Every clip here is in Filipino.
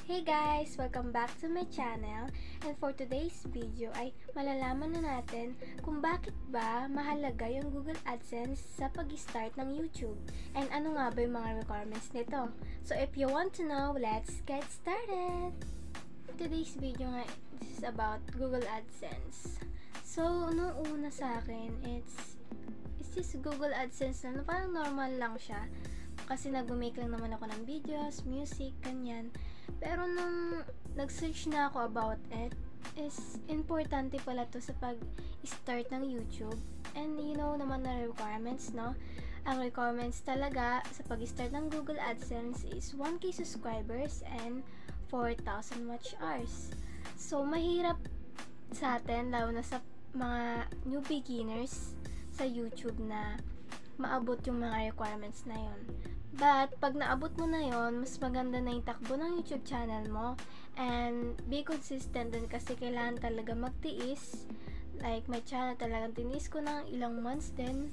Hey guys! Welcome back to my channel, and for today's video ay malalaman na natin kung bakit ba mahalaga yung Google AdSense sa pag-start ng YouTube and ano nga ba yung mga requirements nito. So if you want to know, let's get started! Today's video nga is about Google AdSense. So, nung una sa akin, it's just Google AdSense na parang normal lang siya. Kasi nag-make lang naman ako ng videos, music, ganyan. Pero nung nag-search na ako about it, is importante pala to sa pag-start ng YouTube. And you know naman na requirements, no? Ang requirements talaga sa pag-start ng Google AdSense is 1K subscribers and 4,000 watch hours. So, mahirap sa atin, lalo na sa mga new beginners sa YouTube na maabot yung mga requirements na yon. But, pag naabot mo na yon, mas maganda na yung takbo ng YouTube channel mo. And, be consistent din kasi kailangan talaga magtiis. Like, my channel talagang tinis ko ng ilang months din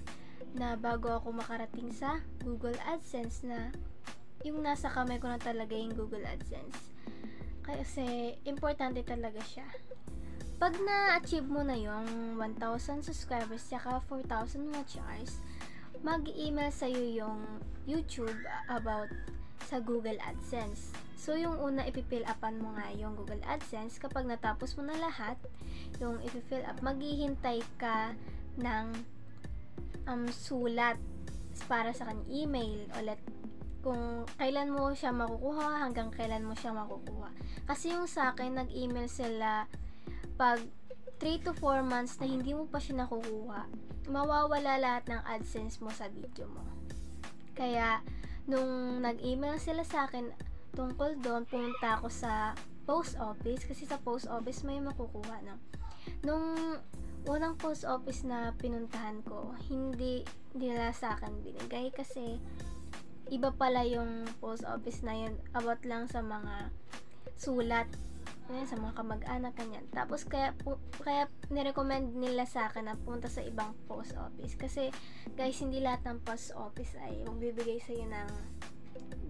na bago ako makarating sa Google AdSense na yung nasa kamay ko na talaga yung Google AdSense. Kasi, importante talaga siya. Pag na-achieve mo na yung 1,000 subscribers saka 4,000 watch hours, mag-email sa'yo yung YouTube about sa Google AdSense. So, yung una, ipifill upan mo nga yung Google AdSense. Kapag natapos mo na lahat, yung ipifill up, maghihintay ka ng sulat para sa kanyang email ulit kung kailan mo siya makukuha, hanggang kailan mo siya makukuha. Kasi yung sa akin, nag-email sila pag 3 to 4 months na hindi mo pa siya nakukuha, mawawala lahat ng AdSense mo sa video mo. Kaya, nung nag-email sila sa akin tungkol doon, pumunta ako sa post office, kasi sa post office may makukuha na. Nung unang post office na pinuntahan ko, hindi nila sa akin binigay kasi iba pala yung post office na yun, about lang sa mga sulat, sa mga kamag-anak, kanyan. Tapos, kaya nirecommend nila sa akin na pumunta sa ibang post office. Kasi, guys, hindi lahat ng post office ay magbibigay sa'yo ng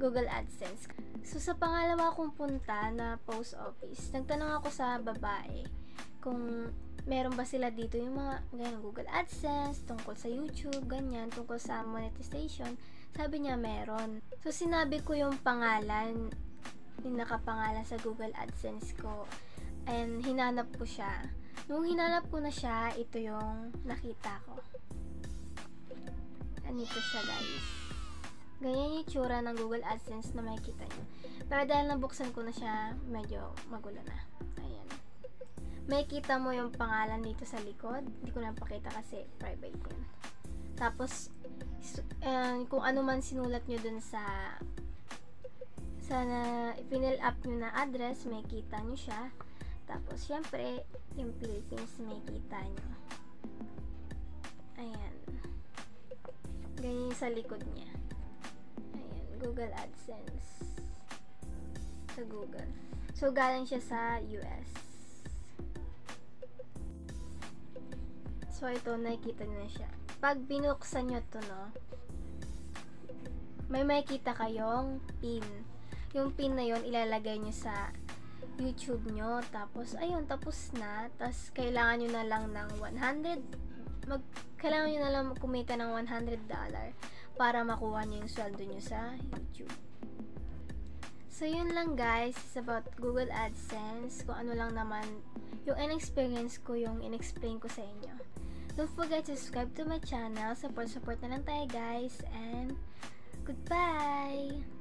Google AdSense. So, sa pangalawa kong punta na post office, nagtanong ako sa babae kung meron ba sila dito yung mga ganyan, Google AdSense, tungkol sa YouTube, ganyan, tungkol sa monetization. Sabi niya, meron. So, sinabi ko yung pangalan, yung nakapangalan sa Google AdSense ko, and hinanap ko siya. Nung hinanap ko na siya, ito yung nakita ko. Anito siya, guys. Ganyan yung tsura ng Google AdSense na makikita nyo. Pero dahil nabuksan ko na siya, medyo magulo na. Ayan. Makikita mo yung pangalan dito sa likod. Hindi ko na pakita kasi private yan. Tapos, kung ano man sinulat nyo dun sa pinil up nyo na address, may kita nyo siya. Tapos, syempre, yung Philippines, may kita nyo. Ayan. Ganyan yung sa likod niya. Ayan, Google AdSense. Sa Google. So, galing siya sa US. So, ito, nakikita nyo na siya. Pag binuksan nyo to, no, may makikita kayong pin. Yung pin na yon ilalagay nyo sa YouTube nyo. Tapos, ayun, tapos na. Tapos, kailangan nyo na lang ng kailangan nyo na lang kumita ng $100 para makuha nyo yung sweldo nyo sa YouTube. So, yun lang guys. It's about Google AdSense. Kung ano lang naman yung in-experience ko, yung in-explain ko sa inyo. Don't forget to subscribe to my channel. Support na lang tayo guys. And, goodbye!